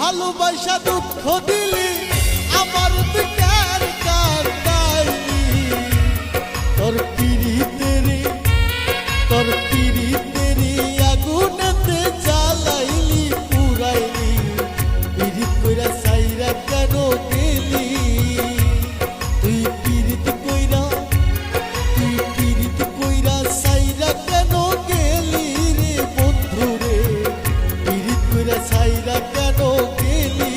ভালোবাসা দুঃখ দিলি আমার দিকের কান্দাইলি তোর পিরিতেরি আগুনেতে জ্বালাইলি পুরাইলি পিরিত কইরা সাইরা কেন গেলি তুই পিরিত কইরা সাইরা কেন গেলি রে বন্ধু রে পিরিত কইরা সাইরা কেন গেলি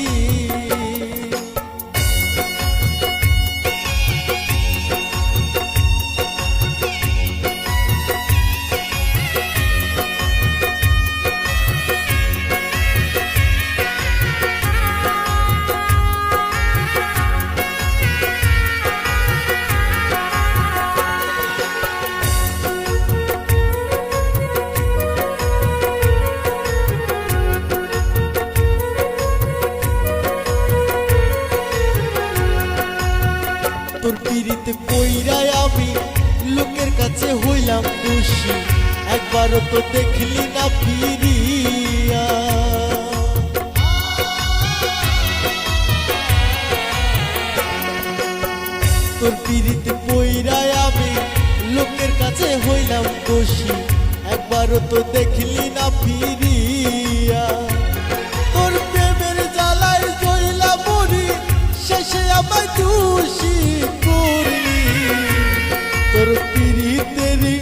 তোর পিরিতে কইরাই আমি লোকের কাছে হইলাম খুশি একবারও তো দেখলি না ফিরিয়া তোর পিরিতে কইরাই আমি লোকের কাছে হইলাম খুশি একবারও তো দেখলি না ফিরিয়া তোর প্রেমের জ্বালায় জইলা মরি শেষে আমায় দোষী করলি তোর পিরিতেরি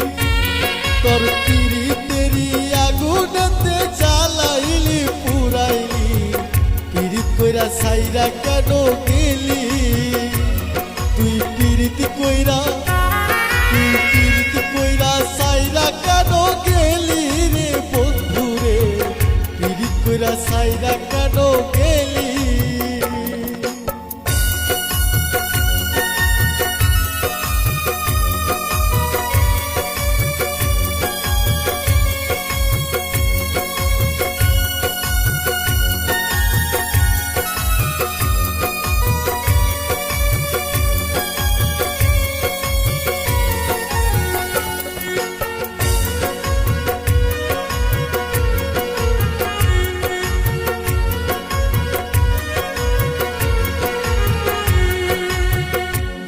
আগুনেতে জ্বালাইলি পুরাইলি পিরিত কইরা সাইরা কেন গেলি তুই পিরিত কইরা সাইরা কেন গেলি রে বন্ধু রে পিরিত কইরা সাইরা কেন গেলি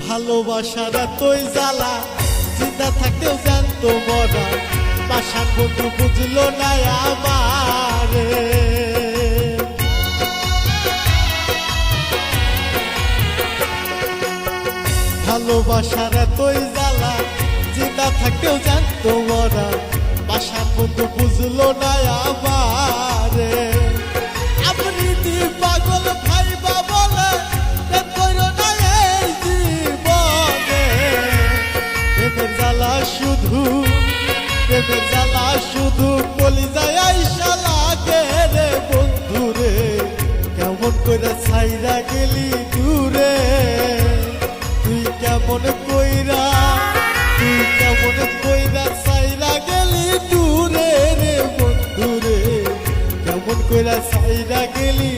ভালোবাসার এতই জ্বালা জিন্দা থাকতেও জানতো মরা পাশান বন্ধু বুঝলো না আমারে ভালোবাসার এতই জ্বালা জিন্দা থাকতেও জানতো মরা পাশান বন্ধু বুঝলো না আমারে আপনি দি পাগল ভাইবা বলে প্রেমের জ্বালা শুধু কলিজায় আইসা লাগে রে বন্ধু রে কেমন করে ছাইরা গেলি দূরে তুই কেমন কইরা ছাইরা গেলি দূরে রে বন্ধু রে কেমন কইরা ছাইরা গেলি